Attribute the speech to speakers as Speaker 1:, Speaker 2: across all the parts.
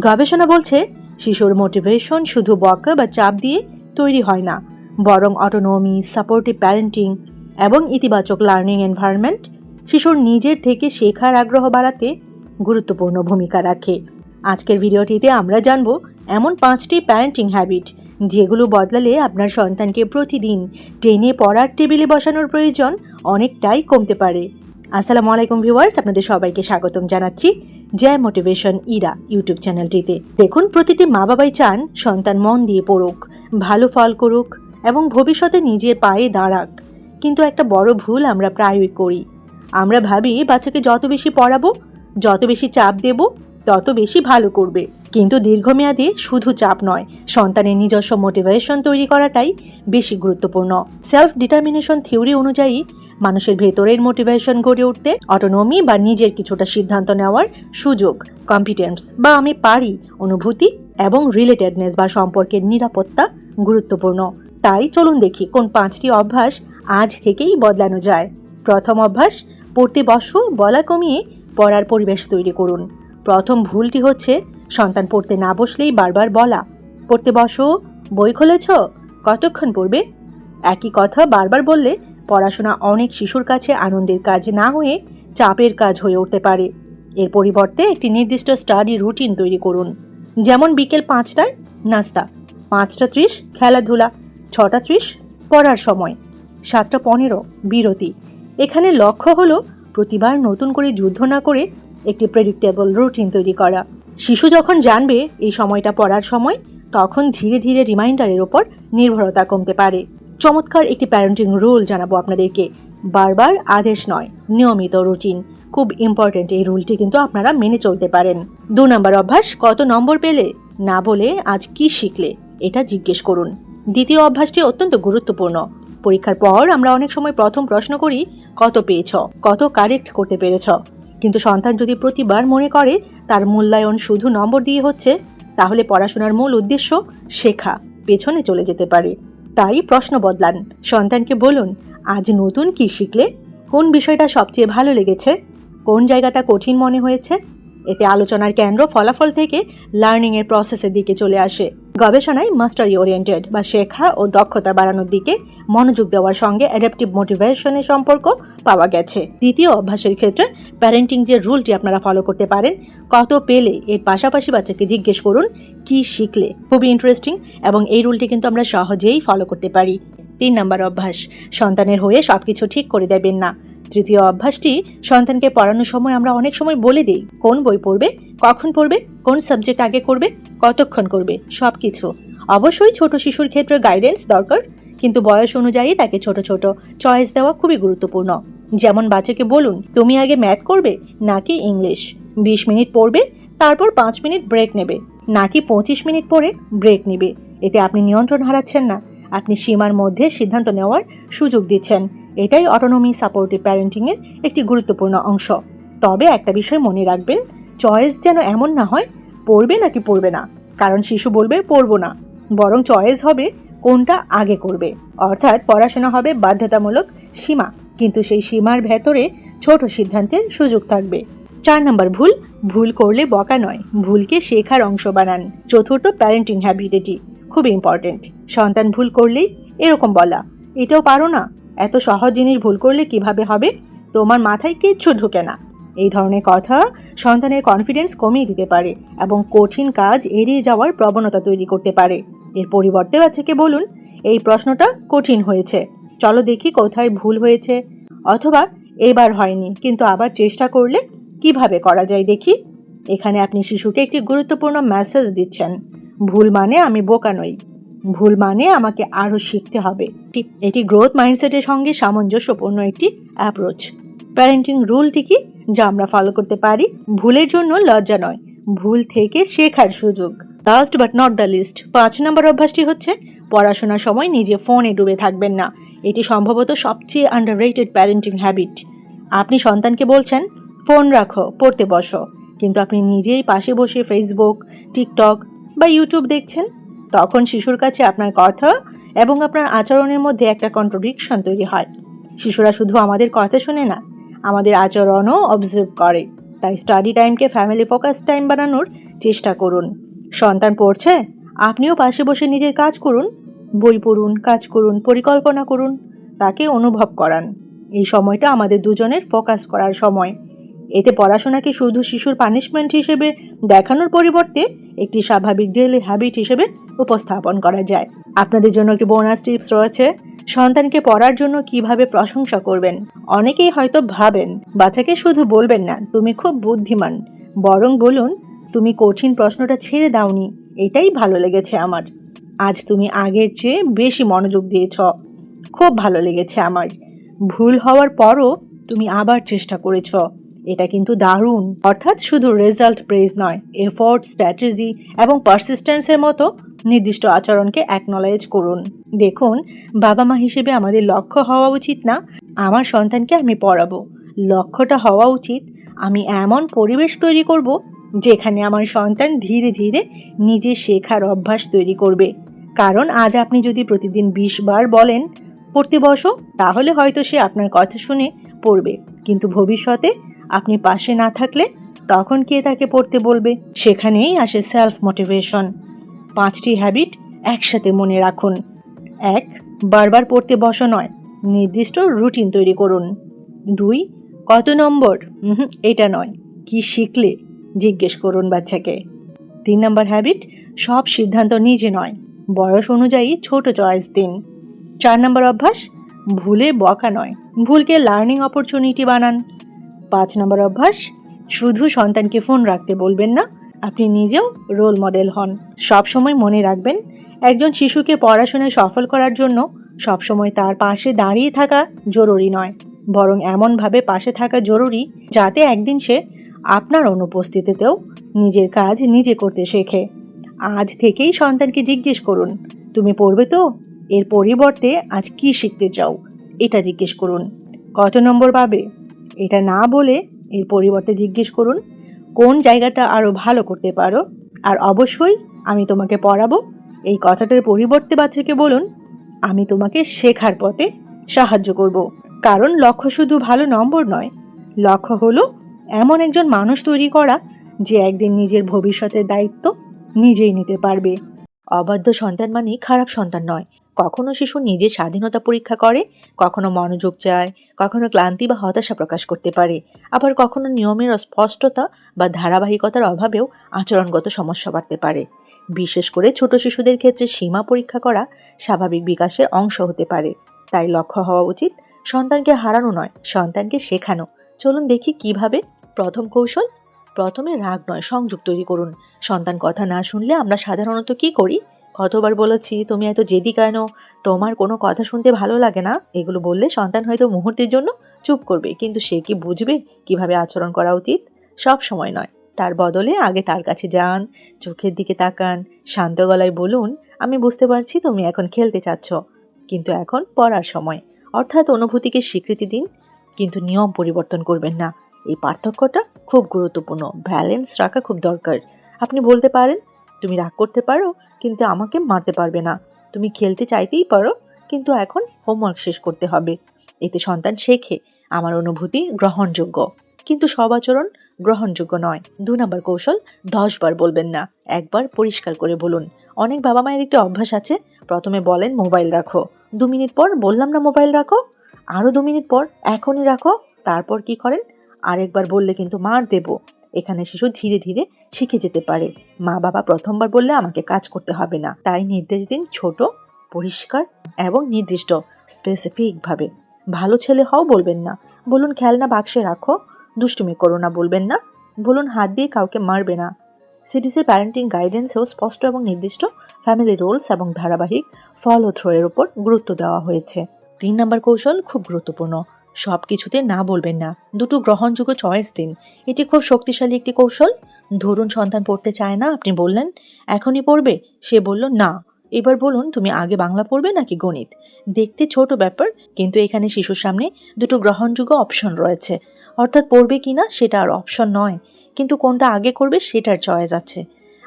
Speaker 1: গবেষণা বলছে শিশুর মোটিভেশন শুধু বকা বা চাপ দিয়ে তৈরি হয় না, বরং অটোনমি, সাপোর্টিভ প্যারেন্টিং এবং ইতিবাচক লার্নিং এনভায়রনমেন্ট শিশুর নিজের থেকে শেখার আগ্রহ বাড়াতে গুরুত্বপূর্ণ ভূমিকা রাখে। আজকের ভিডিওটিতে আমরা জানব এমন 5টি প্যারেন্টিং হ্যাবিট যেগুলো বদলালে আপনার সন্তানকে প্রতিদিন টেনে পড়ার টেবিলে বসানোর প্রয়োজন অনেকটাই কমতে পারে। আসসালামু আলাইকুম ভিউয়ার্স, আপনাদের সবাইকে স্বাগতম জানাচ্ছি জয় মোটিভেশন ইরা ইউটিউব চ্যানেলটিতে। দেখুন, প্রতিটি মা বাবাই চান সন্তান মন দিয়ে পড়ুক, ভালো ফল করুক এবং ভবিষ্যতে নিজের পায়ে দাঁড়াক। কিন্তু একটা বড় ভুল আমরা প্রায়ই করি। আমরা ভাবি বাচ্চাকে যত বেশি পড়াবো, যত বেশি চাপ দেব, তত বেশি ভালো করবে। কিন্তু দীর্ঘমেয়াদে শুধু চাপ নয়, সন্তানের নিজস্ব মোটিভেশন তৈরি করাটাই বেশি গুরুত্বপূর্ণ। সেলফ ডিটারমিনেশন থিওরি অনুযায়ী মানুষের ভেতরের মোটিভেশন গড়ে উঠতে অটোনমি বা নিজের কিছুটা সিদ্ধান্ত নেওয়ার সুযোগ, কম্পিটেন্স বা আমি পারি অনুভূতি এবং রিলেটেডনেস বা সম্পর্কের নিরাপত্তা গুরুত্বপূর্ণ। তাই চলুন দেখি কোন 5টি অভ্যাস আজ থেকেই বদলানো যায়। প্রথম অভ্যাস, পড়তে বসো বলা কমিয়ে পড়ার পরিবেশ তৈরি করুন। প্রথম ভুলটি হচ্ছে সন্তান পড়তে না বসলেই বারবার বলা, পড়তে বসো, বই খুলেছ, কতক্ষণ পড়বে। একই কথা বারবার বললে পড়াশোনা অনেক শিশুর কাছে আনন্দের কাজ না হয়ে চাপের কাজ হয়ে উঠতে পারে। এর পরিবর্তে একটি নির্দিষ্ট স্টাডি রুটিন তৈরি করুন। যেমন বিকেল 5টায় নাস্তা, 5:30 খেলাধুলা, 6:30 পড়ার সময়, 7:15 বিরতি। এখানে লক্ষ্য হলো প্রতিবার নতুন করে যুদ্ধ না করে একটি প্রেডিক্টেবল রুটিন তৈরি করা। শিশু যখন জানবে এই সময়টা পড়ার সময়, তখন ধীরে ধীরে রিমাইন্ডারের ওপর নির্ভরতা কমতে পারে। চমৎকার একটি প্যারেন্টিং রুল জানাবো আপনাদেরকে। বারবার আদেশ নয়, নিয়মিত রুটিন খুব ইম্পর্টেন্ট। এই রুলটি কিন্তু আপনারা মেনে চলতে পারেন। 2 নম্বর অভ্যাস, কত নম্বর পেলে না বলে আজ কি শিখলে এটা জিজ্ঞেস করুন। দ্বিতীয় অভ্যাসটি অত্যন্ত গুরুত্বপূর্ণ। পরীক্ষার পর আমরা অনেক সময় প্রথম প্রশ্ন করি, কত পেয়েছ, কত কারেক্ট করতে পেরেছ। কিন্তু সন্তান যদি প্রতিবার মনে করে তার মূল্যায়ন শুধু নম্বর দিয়ে হচ্ছে, তাহলে পড়াশোনার মূল উদ্দেশ্য শেখা পেছনে চলে যেতে পারে। তাই প্রশ্ন বদলান। সন্তানকে বলুন, আজ নতুন কি শিখলে, কোন বিষয়টা সবচেয়ে ভালো লেগেছে, কোন জায়গাটা কঠিন মনে হয়েছে। এতে আলোচনার কেন্দ্র ফলাফল থেকে লার্নিংয়ের প্রসেসের দিকে চলে আসে। গবেষণায় মাস্টারি ওরিয়েন্টেড বা শেখা ও দক্ষতা বাড়ানোর দিকে মনোযোগ দেওয়ার সঙ্গে অ্যাডাপটিভ মোটিভেশনের সম্পর্ক পাওয়া গেছে। দ্বিতীয় অভ্যাসের ক্ষেত্রে প্যারেন্টিং যে রুলটি আপনারা ফলো করতে পারেন, কত পেলে এর পাশাপাশি বাচ্চাকে জিজ্ঞেস করুন কি শিখলে। খুবই ইন্টারেস্টিং এবং এই রুলটি কিন্তু আমরা সহজেই ফলো করতে পারি। 3 নম্বর অভ্যাস, সন্তানের হয়ে সবকিছু ঠিক করে দেবেন না। তৃতীয় অভ্যাসটি, সন্তানকে পড়ানোর সময় আমরা অনেক সময় বলে দিই কোন বই পড়বে, কখন পড়বে, কোন সাবজেক্ট আগে করবে, কতক্ষণ করবে, সবকিছু। অবশ্যই ছোট শিশুর ক্ষেত্রে গাইডেন্স দরকার, কিন্তু বয়স অনুযায়ী তাকে ছোট ছোট চয়েস দেওয়া খুবই গুরুত্বপূর্ণ। যেমন বাচ্চাকে বলুন, তুমি আগে ম্যাথ করবে নাকি ইংলিশ, 20 মিনিট পড়বে, তারপর 5 মিনিট ব্রেক নেবে, নাকি 25 মিনিট পরে ব্রেক নেবে। এতে আপনি নিয়ন্ত্রণ হারাচ্ছেন না, আপনি সীমার মধ্যে সিদ্ধান্ত নেওয়ার সুযোগ দিচ্ছেন। এটাই অটোনমি সাপোর্টিভ প্যারেন্টিংয়ের একটি গুরুত্বপূর্ণ অংশ। তবে একটা বিষয় মনে রাখবেন, চয়েস যেন এমন না হয় পড়বে নাকি পড়বে না, কারণ শিশু বলবে পড়বো না। বরং চয়েস হবে কোনটা আগে করবে। অর্থাৎ পড়াশোনা হবে বাধ্যতামূলক সীমা, কিন্তু সেই সীমার ভেতরে ছোট সিদ্ধান্তের সুযোগ থাকবে। 4 নম্বর ভুল, ভুল করলে বকা নয়, ভুলকে শেখার অংশ বানান। চতুর্থ প্যারেন্টিং হ্যাবিট, এটি খুব ইম্পর্টেন্ট। সন্তান ভুল করলেই এরকম বলা, এটাও পারো না, এত সহজ জিনিস ভুল করলে কিভাবে হবে, তোমার মাথায় কিচ্ছু ঢুকে না। এই ধরনের কথা সন্তানের কনফিডেন্স কমিয়ে দিতে পারে এবং কঠিন কাজ এড়িয়ে যাওয়ার প্রবণতা তৈরি করতে পারে। এর পরিবর্তে বাচ্চাকে বলুন, এই প্রশ্নটা কঠিন হয়েছে, চলো দেখি কোথায় ভুল হয়েছে, অথবা এবার হয়নি কিন্তু আবার চেষ্টা করলে কিভাবে করা যায় দেখি। এখানে আপনি শিশুকে একটি গুরুত্বপূর্ণ মেসেজ দিচ্ছেন, ভুল মানে আমি বোকা নই, ভুল মানে আমাকে আরও শিখতে হবে। এটি গ্রোথ মাইন্ডসেটের সঙ্গে সামঞ্জস্যপূর্ণ একটি অ্যাপ্রোচ। প্যারেন্টিং রুলটি কি যা আমরা ফলো করতে পারি? ভুলের জন্য লজ্জা নয়, ভুল থেকে শেখার সুযোগ। Last but not the least, 5 নম্বর অভ্যাসটি হচ্ছে পড়াশোনার সময় নিজে ফোনে ডুবে থাকবেন না। এটি সম্ভবত সবচেয়ে আন্ডাররেটেড প্যারেন্টিং হ্যাবিট। আপনি সন্তানকে বলছেন ফোন রাখো, পড়তে বসো, কিন্তু আপনি নিজেই পাশে বসে ফেসবুক, টিকটক বা ইউটিউব দেখছেন। তখন শিশুর কাছে আপনার কথা এবং আপনার আচরণের মধ্যে একটা কন্ট্রাডিকশন তৈরি হয়। শিশুরা শুধু আমাদের কথা শুনে না, আমাদের আচরণও অবজার্ভ করে। তাই স্টাডি টাইমকে ফ্যামিলি ফোকাস টাইম বানানোর চেষ্টা করুন। সন্তান পড়ছে, আপনিও পাশে বসে নিজের কাজ করুন। বই পড়ুন, কাজ করুন, পরিকল্পনা করুন, তাকে অনুভব করান। এই সময়টা আমাদের দুজনের ফোকাস করার সময়। এতে পড়াশোনাকে শুধু শিশুর পানিশমেন্ট হিসেবে দেখানোর পরিবর্তে একটি স্বাভাবিক ডেইলি হ্যাবিট হিসেবে উপস্থাপন করা যায়। আপনাদের জন্য একটি বোনাস টিপস রয়েছে, সন্তানকে পড়ার জন্য কিভাবে প্রশংসা করবেন। অনেকেই হয়তো ভাবেন, বাচ্চাকে শুধু বলবেন না তুমি খুব বুদ্ধিমান, বরং বলুন তুমি কঠিন প্রশ্নটা ছেড়ে দাওনি, এটাই ভালো লেগেছে আমার। আজ তুমি আগের চেয়ে বেশি মনোযোগ দিয়েছ, খুব ভালো লেগেছে আমার। ভুল হওয়ার পরও তুমি আবার চেষ্টা করেছ, এটা কিন্তু দারুণ। অর্থাৎ শুধু রেজাল্ট প্রেজ নয়, এফোর্ট, স্ট্র্যাটেজি এবং পারসিস্টেন্সের মতো নির্দিষ্ট আচরণকে অ্যাকনলেজ করুন। দেখুন, বাবা মা হিসেবে আমাদের লক্ষ্য হওয়া উচিত না আমার সন্তানকে আমি পড়াবো, লক্ষ্যটা হওয়া উচিত আমি এমন পরিবেশ তৈরি করব যেখানে আমার সন্তান ধীরে ধীরে নিজে শেখার অভ্যাস তৈরি করবে। কারণ আজ আপনি যদি প্রতিদিন 20 বার বলেন পড়তে বসো, তাহলে হয়তো সে আপনার কথা শুনে পড়বে, কিন্তু ভবিষ্যতে আপনি পাশে না থাকলে তখন কে তাকে পড়তে বলবে? সেখানেই আসে সেলফ মোটিভেশন। 5টি হ্যাবিট একসাথে মনে রাখুন। 1. বারবার পড়তে বসো নয়, নির্দিষ্ট রুটিন তৈরি করুন। 2. কত নম্বর? এটা নয়, কি শিখলে জিজ্ঞেস করুন বাচ্চাকে। 3 নম্বর হ্যাবিট, সব সিদ্ধান্ত নিজে নয়, বয়স অনুযায়ী ছোট চয়েস দিন। 4 নম্বর অভ্যাস, ভুলে বকা নয়, ভুলকে লার্নিং অপরচুনিটি বানান। 5 নম্বর অভ্যাস, শুধু সন্তানকে ফোন রাখতে বলবেন না, আপনি নিজেও রোল মডেল হন। সবসময় মনে রাখবেন, একজন শিশুকে পড়াশোনায় সফল করার জন্য সবসময় তার পাশে দাঁড়িয়ে থাকা জরুরি নয়, বরং এমনভাবে পাশে থাকা জরুরি যাতে একদিন সে আপনার অনুপস্থিতিতেও নিজের কাজ নিজে করতে শেখে। আজ থেকেই সন্তানকে জিজ্ঞেস করুন, তুমি পড়বে তো? এর পরিবর্তে আজ কি শিখতে চাও, এটা জিজ্ঞেস করুন। কত নম্বর পাবে? এটা না বলে এর পরিবর্তে জিজ্ঞেস করুন, কোন জায়গাটা আরও ভালো করতে পারো? আর অবশ্যই আমি তোমাকে পড়াবো, এই কথাটার পরিবর্তে বাচ্চাকে বলুন, আমি তোমাকে শেখার পথে সাহায্য করব। কারণ লক্ষ্য শুধু ভালো নম্বর নয়, লক্ষ্য হলো এমন একজন মানুষ তৈরি করা যে একদিন নিজের ভবিষ্যতের দায়িত্ব নিজেই নিতে পারবে। অবাধ্য সন্তান মানে খারাপ সন্তান নয়। কখনো শিশু নিজের স্বাধীনতা পরীক্ষা করে, কখনো মনোযোগ চায়, কখনো ক্লান্তি বা হতাশা প্রকাশ করতে পারে, আবার কখনো নিয়মের অস্পষ্টতা বা ধারাবাহিকতার অভাবেও আচরণগত সমস্যা বাড়তে পারে। বিশেষ করে ছোট শিশুদের ক্ষেত্রে সীমা পরীক্ষা করা স্বাভাবিক বিকাশের অংশ হতে পারে। তাই লক্ষ্য হওয়া উচিত সন্তানকে হারানো নয়, সন্তানকে শেখানো। চলুন দেখি কিভাবে। প্রথম কৌশল, প্রথমে রাগ নয় সংযোগ তৈরি করুন। সন্তান কথা না শুনলে আমরা সাধারণত কি করি? কতবার বলেছি তুমি এত জেদি কেন, তোমার কোনো কথা শুনতে ভালো লাগে না, এগুলো বললে সন্তান হয়তো মুহূর্তের জন্য চুপ করবে, কিন্তু সে কি বুঝবে কিভাবে আচরণ করা উচিত? সব সময় নয়, তার বদলে আগে তার কাছে যান, চোখের দিকে তাকান, শান্ত গলায় বলুন, আমি বুঝতে পারছি তুমি এখন খেলতে চাচ্ছ, কিন্তু এখন পড়ার সময়। অর্থাৎ অনুভূতিকে স্বীকৃতি দিন, কিন্তু নিয়ম পরিবর্তন করবেন না। এই পার্থক্যটা খুব গুরুত্বপূর্ণ, ব্যালেন্স রাখা খুব দরকার। আপনি বলতে পারেন, তুমি রাগ করতে পারো কিন্তু আমাকে মারতে পারবে না, তুমি খেলতে চাইতেই পারো কিন্তু এখন হোমওয়ার্ক শেষ করতে হবে। এতে সন্তান শেখে আমার অনুভূতি গ্রহণযোগ্য, কিন্তু সব আচরণ গ্রহণযোগ্য নয়। 2 নম্বর কৌশল, 10 বার বলবেন না, একবার পরিষ্কার করে বলুন। অনেক বাবা মায়ের একটি অভ্যাস আছে, প্রথমে বলেন মোবাইল রাখো, 2 মিনিট পর বললাম না মোবাইল রাখো, আরও 2 মিনিট পর এখনই রাখো। তারপর কি করেন? আরেকবার বললে কিন্তু মার দেব। এখানে শিশু ধীরে ধীরে শিখে যেতে পারে, মা বাবা প্রথমবার বললে আমাকে কাজ করতে হবে না। তাই নির্দেশ দিন ছোট, পরিষ্কার এবং নির্দিষ্ট, স্পেসিফিকভাবে। ভালো ছেলে হও বলবেন না, বলুন খেলনা বাক্সে রাখো। দুষ্টুমি করো না বলবেন না, বলুন হাত দিয়ে কাউকে মারবে না। সিডিসি প্যারেন্টিং গাইডেন্সেও স্পষ্ট এবং নির্দিষ্ট ফ্যামিলি রোলস এবং ধারাবাহিক ফলো থ্রো এর উপর গুরুত্ব দেওয়া হয়েছে। 3 নম্বর কৌশল খুব গুরুত্বপূর্ণ, সব কিছুতে না বলবেন না, দুটো গ্রহণযোগ্য চয়েস দিন। এটি খুব শক্তিশালী একটি কৌশল। ধরুন সন্তান পড়তে চায় না, আপনি বললেন এখনই পড়বে, সে বলল না। এবার বলুন তুমি আগে বাংলা পড়বে নাকি গণিত। দেখতে ছোট ব্যাপার, কিন্তু এখানে শিশুর সামনে দুটো গ্রহণযোগ্য অপশন রয়েছে। অর্থাৎ পড়বে কিনা সেটা আর অপশন নয়, কিন্তু কোনটা আগে করবে সেটার চয়েস আছে।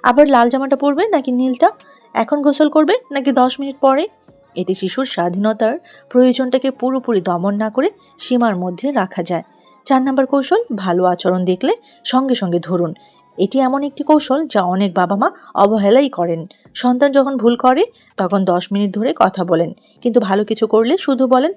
Speaker 1: আবার লাল জামাটা পরবে নাকি নীলটা, এখন গোসল করবে নাকি 10 মিনিট পরে। এতে শিশুর স্বাধীনতার প্রয়োজনটাকে পুরোপুরি দমন না করে সীমার মধ্যে রাখা যায়। 4 নম্বর কৌশল, ভালো আচরণ দেখলে সঙ্গে সঙ্গে ধরুন, এটি এমন একটি কৌশল যা অনেক বাবা মা অবহেলাই করেন। সন্তান যখন ভুল করে তখন 10 মিনিট ধরে কথা বলেন, কিন্তু ভালো কিছু করলে শুধু বলেন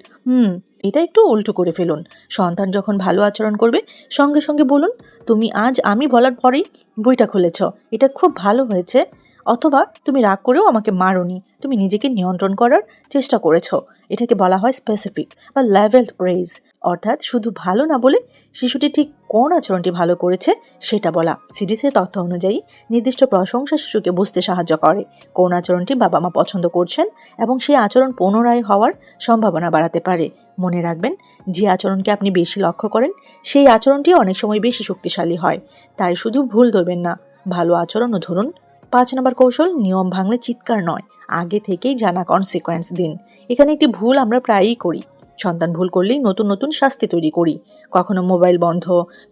Speaker 1: এটা একটু উল্টো করে ফেলুন। সন্তান যখন ভালো আচরণ করবে সঙ্গে সঙ্গে বলুন, তুমি আজ আমি বলার পরেই বইটা খুলেছ, এটা খুব ভালো হয়েছে। অথবা তুমি রাগ করেও আমাকে মারোনি, তুমি নিজেকে নিয়ন্ত্রণ করার চেষ্টা করেছো। এটাকে বলা হয় স্পেসিফিক বা লেভেলড প্রেইজ, অর্থাৎ শুধু ভালো না বলে শিশুটি ঠিক কোন আচরণটি ভালো করেছে সেটা বলা। সিডিসের তথ্য অনুযায়ী নির্দিষ্ট প্রশংসা শিশুকে বুঝতে সাহায্য করে কোন আচরণটি বাবা মা পছন্দ করছেন এবং সেই আচরণ পুনরায় হওয়ার সম্ভাবনা বাড়াতে পারে। মনে রাখবেন, যে আচরণকে আপনি বেশি লক্ষ্য করেন সেই আচরণটি অনেক সময় বেশি শক্তিশালী হয়। তাই শুধু ভুল ধরবেন না, ভালো আচরণও ধরুন। 5 নম্বর কৌশল, নিয়ম ভাঙলে চিৎকার নয়, আগে থেকেই জানা কনসিকোয়েন্স দিন। এখানে একটি ভুল আমরা প্রায়ই করি। সন্তান ভুল করলেই নতুন নতুন শাস্তি তৈরি করি। কখনো মোবাইল বন্ধ,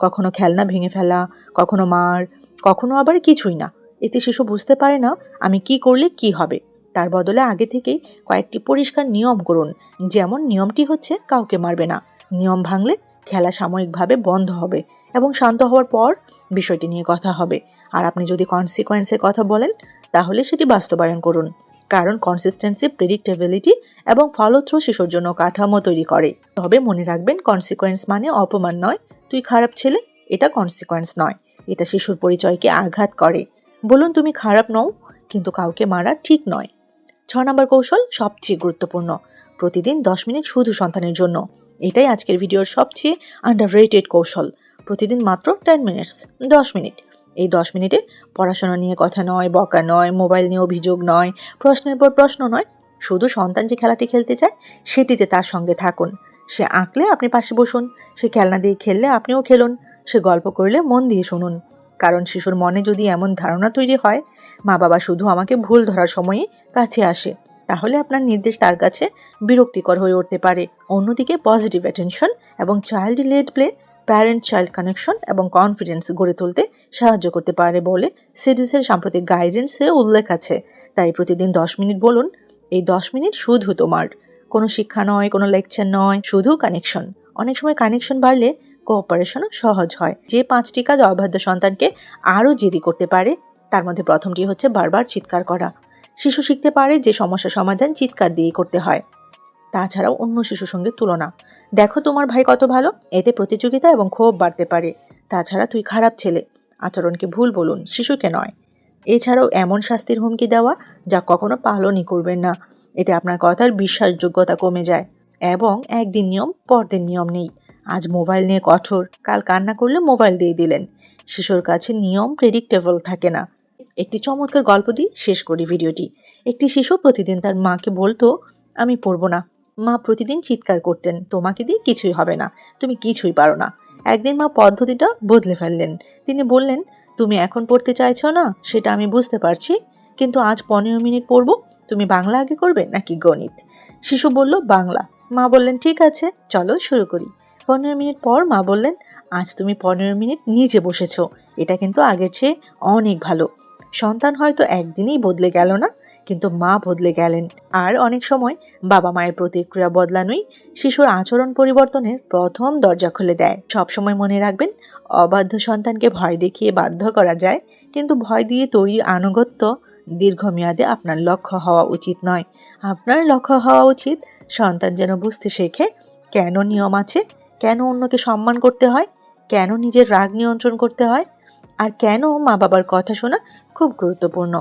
Speaker 1: কখনো খেলনা ভেঙে ফেলা, কখনো মার, কখনো আবার কিছুই না। এতে শিশু বুঝতে পারে না আমি কি করলে কি হবে। তার বদলে আগে থেকেই কয়েকটি পরিষ্কার নিয়ম করুন। যেমন নিয়মটি হচ্ছে কাউকে মারবে না। নিয়ম ভাঙলে খেলা সাময়িকভাবে বন্ধ হবে এবং শান্ত হওয়ার পর বিষয়টি নিয়ে কথা হবে। আর আপনি যদি কনসিকোয়েন্সের কথা বলেন তাহলে সেটি বাস্তবায়ন করুন, কারণ কনসিস্টেন্সি, প্রেডিক্টেবিলিটি এবং ফলো থ্রু শিশুর জন্য কাঠামো তৈরি করে। তবে মনে রাখবেন, কনসিকোয়েন্স মানে অপমান নয়। তুই খারাপ ছেলে, এটা কনসিকোয়েন্স নয়, এটা শিশুর পরিচয়কে আঘাত করে। বলুন তুমি খারাপ নও, কিন্তু কাউকে মারা ঠিক নয়। 6 নম্বর কৌশল সবচেয়ে গুরুত্বপূর্ণ, প্রতিদিন 10 মিনিট শুধু সন্তানের জন্য। এটাই আজকের ভিডিওর সবচেয়ে আন্ডাররেটেড কৌশল। প্রতিদিন মাত্র 10 মিনিটস, 10 মিনিট। এই 10 মিনিটে পড়াশোনা নিয়ে কথা নয়, বকা নয়, মোবাইল নিয়ে অভিযোগ নয়, প্রশ্নের পর প্রশ্ন নয়। শুধু সন্তান যে খেলাটি খেলতে চায় সেটিতে তার সঙ্গে থাকুন। সে আঁকলে আপনি পাশে বসুন, সে খেলনা দিয়ে খেললে আপনিও খেলুন, সে গল্প করলে মন দিয়ে শুনুন। কারণ শিশুর মনে যদি এমন ধারণা তৈরি হয় মা বাবা শুধু আমাকে ভুল ধরার সময়ই কাছে আসে, তাহলে আপনার নির্দেশ তার কাছে বিরক্তিকর হয়ে উঠতে পারে। অন্যদিকে পজিটিভ অ্যাটেনশন এবং child led play parent child connection এবং কনফিডেন্স গড়ে তুলতে সাহায্য করতে পারে বলে সিডিসের সাম্প্রতিক গাইডেন্সে উল্লেখ আছে। তাই প্রতিদিন 10 মিনিট বলুন, এই 10 মিনিট শুধু তোমার। কোনো শিক্ষা নয়, কোনো লেকচার নয়, শুধু কানেকশন। অনেক সময় কানেকশন বাড়লে কোঅপারেশনও সহজ হয়। যে 5টি কাজ অবাধ্য সন্তানকে আরও জেদি করতে পারে তার মধ্যে প্রথমটি হচ্ছে বারবার চিৎকার করা। শিশু শিখতে পারে যে সমস্যা সমাধান চিৎকার দিয়ে করতে হয়। তাছাড়াও অন্য শিশুর সঙ্গে তুলনা, দেখো তোমার ভাই কত ভালো, এতে প্রতিযোগিতা এবং ক্ষোভ বাড়তে পারে। তাছাড়া তুই খারাপ ছেলে, আচরণকে ভুল বলুন, শিশুকে নয়। এছাড়াও এমন শাস্তির হুমকি দেওয়া যা কখনো পালনই করবেন না, এতে আপনার কথার বিশ্বাসযোগ্যতা কমে যায়। এবং একদিন নিয়ম পরদিন নিয়ম নেই। আজ মোবাইল নিয়ে কঠোর, কাল কান্না করলে মোবাইল দিয়ে দিলেন। শিশুর কাছে নিয়ম প্রেডিক্টেবল থাকে না। একটি চমৎকার গল্প দিয়ে শেষ করি ভিডিওটি। একটি শিশু প্রতিদিন তার মাকে বলতো, আমি পড়বো না। মা প্রতিদিন চিৎকার করতেন, তোমাকে দিয়ে কিছুই হবে না, তুমি কিছুই পারো না। একদিন মা পদ্ধতিটা বদলে ফেললেন। তিনি বললেন, তুমি এখন পড়তে চাইছো না সেটা আমি বুঝতে পারছি, কিন্তু আজ 15 মিনিট পড়বো। তুমি বাংলা আগে করবে নাকি গণিত? শিশু বলল বাংলা। মা বললেন ঠিক আছে, চলো শুরু করি। 15 মিনিট পর মা বললেন, আজ তুমি 15 মিনিট নিজে বসেছো, এটা কিন্তু আগের চেয়ে অনেক ভালো। সন্তান হয়তো একদিনেই বদলে গেল না, কিন্তু মা বদলে গেলেন। আর অনেক সময় বাবা মায়ের প্রতিক্রিয়া বদলানোই শিশুর আচরণ পরিবর্তনের প্রথম দরজা খুলে দেয়। সবসময় মনে রাখবেন, অবাধ্য সন্তানকে ভয় দেখিয়ে বাধ্য করা যায়, কিন্তু ভয় দিয়ে তৈরি আনুগত্য দীর্ঘমেয়াদে আপনার লক্ষ্য হওয়া উচিত নয়। আপনার লক্ষ্য হওয়া উচিত সন্তান যেন বুঝতে শেখে কেন নিয়ম আছে, কেন অন্যকে সম্মান করতে হয়, কেন নিজের রাগ নিয়ন্ত্রণ করতে হয়, আর কেন মা বাবার কথা শোনা খুব গুরুত্বপূর্ণ।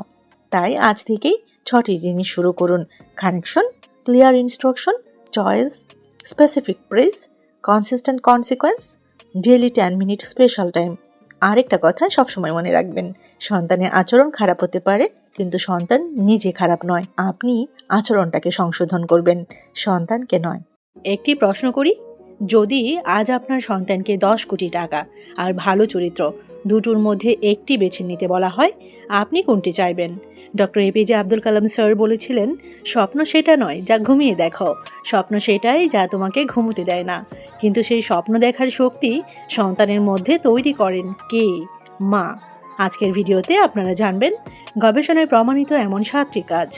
Speaker 1: তাই আজ থেকেই 6টি জিনিস শুরু করুন: connection, clear instruction, choice, specific press, consistent consequence, daily 10 minute special time. আরেকটা কথা সবসময় মনে রাখবেন, সন্তানের আচরণ খারাপ হতে পারে, কিন্তু সন্তান নিজে খারাপ নয়। আপনি আচরণটাকে সংশোধন করবেন, সন্তানকে নয়। একটি প্রশ্ন করি, যদি আজ আপনার সন্তানকে 10 কোটি টাকা আর ভালো চরিত্র দুটোর মধ্যে একটি বেছে নিতে বলা হয়, আপনি কোনটি চাইবেন? Doctor APJ Abdul Kalam sir বলেছিলেন, স্বপ্ন সেটা নয় যা ঘুমিয়ে দেখো, স্বপ্ন সেটাই যা তোমাকে ঘুমোতে দেয় না। কিন্তু সেই স্বপ্ন দেখার শক্তি সন্তানের মধ্যে তৈরি করেন কে? মা। আজকের ভিডিওতে আপনারা জানবেন গবেষণায় প্রমাণিত এমন 7টি কাজ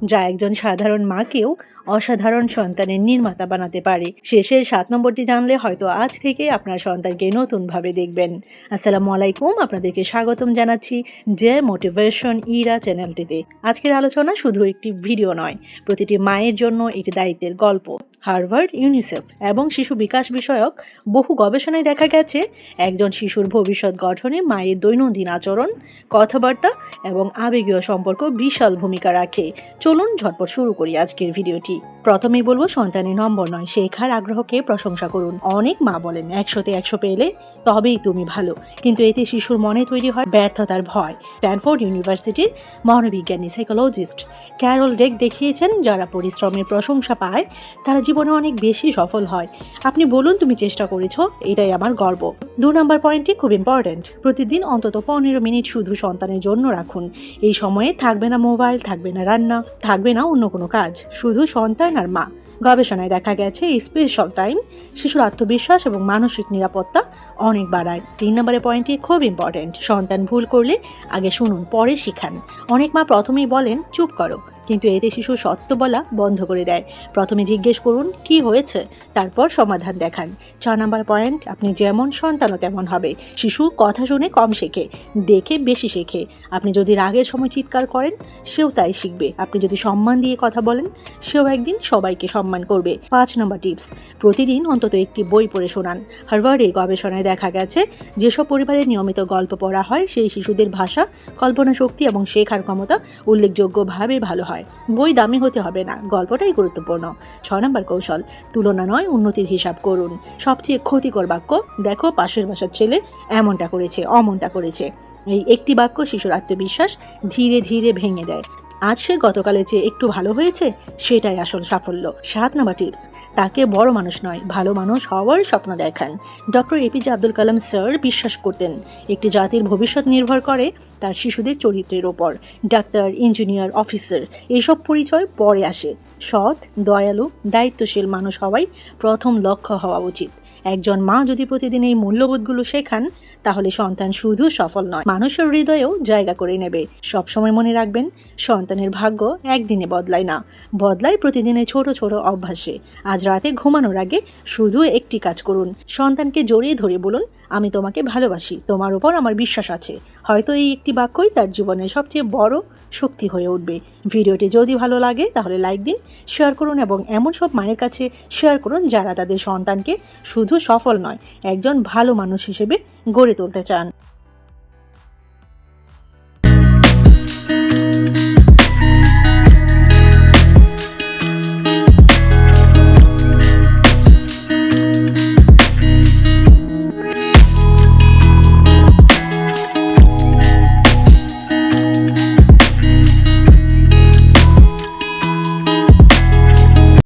Speaker 1: যা একজন সাধারণ মাকেও অসাধারণ সন্তানের নির্মাতা বানাতে পারে। শেষের 7 নম্বরটি জানলে হয়তো আজ থেকে আপনার সন্তানকে নতুনভাবে দেখবেন। আসসালামু আলাইকুম, আপনাদেরকে স্বাগতম জানাচ্ছি যে মোটিভেশন ইরা চ্যানেলটিতে। আজকের আলোচনা শুধু একটি ভিডিও নয়, প্রতিটি মায়ের জন্য একটি দায়িত্বের গল্প। হার্ভার্ড, ইউনিসেফ এবং শিশু বিকাশ বিষয়ক বহু গবেষণায় দেখা গেছে একজন শিশুর ভবিষ্যৎ গঠনে মায়ের দৈনন্দিন আচরণ, কথাবার্তা এবং আবেগীয় সম্পর্ক বিশাল ভূমিকা রাখে। চলুন ঝটপট শুরু করি আজকের ভিডিওটি। প্রথমেই বলবো, সন্তানের নম্বর নয়, শেখার আগ্রহকে প্রশংসা করুন। অনেক মা বলেন 100তে 100 পেলে তবেই তুমি ভালো, কিন্তু এতে শিশুর মনে তৈরি হয় ব্যর্থতার ভয়। স্ট্যানফোর্ড ইউনিভার্সিটির মনোবিজ্ঞানী সাইকোলজিস্ট ক্যারল ডেক দেখিয়েছেন, যারা পরিশ্রমের প্রশংসা পায় তারা জীবনে অনেক বেশি সফল হয়। আপনি বলুন তুমি চেষ্টা করেছো, এটাই আমার গর্ব। 2 নম্বর পয়েন্টটি খুব ইম্পর্ট্যান্ট। প্রতিদিন অন্তত 15 মিনিট শুধু সন্তানের জন্য রাখুন। এই সময়ে থাকবে না মোবাইল, থাকবে না রান্না, থাকবে না অন্য কোনো কাজ, শুধু সন্তান আর মা। গবেষণায় দেখা গেছে এই স্পেশাল টাইম শিশুর আত্মবিশ্বাস এবং মানসিক নিরাপত্তা অনেক বাড়ায়। 3 নম্বরের পয়েন্টটি খুব ইম্পর্ট্যান্ট। সন্তান ভুল করলে আগে শুনুন, পরে শিখান। অনেক মা প্রথমেই বলেন চুপ করো, কিন্তু এতে শিশু সত্য বলা বন্ধ করে দেয়। প্রথমে জিজ্ঞেস করুন কি হয়েছে, তারপর সমাধান দেখান। 4 নম্বর পয়েন্ট, আপনি যেমন সন্তানও তেমন হবে। শিশু কথা শুনে কম শেখে, দেখে বেশি শেখে। আপনি যদি রাগের সময় চিৎকার করেন, সেও তাই শিখবে। আপনি যদি সম্মান দিয়ে কথা বলেন, সেও একদিন সবাইকে সম্মান করবে। 5 নম্বর টিপস, প্রতিদিন অন্তত একটি বই পড়ে শোনান। হার্ভার্ডের গবেষণায় দেখা গেছে যেসব পরিবারে নিয়মিত গল্প পড়া হয় সেই শিশুদের ভাষা, কল্পনা শক্তি এবং শেখার ক্ষমতা উল্লেখযোগ্যভাবে ভালো হয়। বই দামি হতে হবে না, গল্পটাই গুরুত্বপূর্ণ। 6 নম্বর কৌশল, তুলনা নয় উন্নতির হিসাব করুন। সবচেয়ে ক্ষতিকর বাক্য, দেখো পাশের বাসার ছেলে এমনটা করেছে, অমনটা করেছে। এই একটি বাক্য শিশুর আত্মবিশ্বাস ধীরে ধীরে ভেঙে দেয়। আজ সে গতকালের চেয়ে একটু ভালো হয়েছে, সেটাই আসল সাফল্য। 7 নম্বর টিপস, তাকে বড় মানুষ নয়, ভালো মানুষ হওয়ার স্বপ্ন দেখান। Doctor APJ Abdul Kalam sir বিশ্বাস করতেন একটি জাতির ভবিষ্যৎ নির্ভর করে তার শিশুদের চরিত্রের ওপর। ডাক্তার, ইঞ্জিনিয়ার, অফিসার এইসব পরিচয় পরে আসে। সৎ, দয়ালু, দায়িত্বশীল মানুষ হওয়াই প্রথম লক্ষ্য হওয়া উচিত। একজন মা যদি প্রতিদিন এই মূল্যবোধগুলো শেখান, তাহলে সন্তান শুধু সফল নয়, মানুষের হৃদয়েও জায়গা করে নেবে। সবসময় মনে রাখবেন, সন্তানের ভাগ্য একদিনে বদলায় না, বদলায় প্রতিদিনের ছোট ছোট অভ্যাসে। আজ রাতে ঘুমানোর আগে শুধু একটি কাজ করুন, সন্তানকে জড়িয়ে ধরে বলুন আমি তোমাকে ভালোবাসি, তোমার উপর আমার বিশ্বাস আছে। হয়তো এই একটি বাক্যই তার জীবনের সবচেয়ে বড় শক্তি হয়ে উঠবে। ভিডিওটি যদি ভালো লাগে তাহলে লাইক দিন, শেয়ার করুন এবং এমন সব মায়ের কাছে শেয়ার করুন যারা তাদের সন্তানকে শুধু সফল নয়, একজন ভালো মানুষ হিসেবে গড়ে তুলতে চান।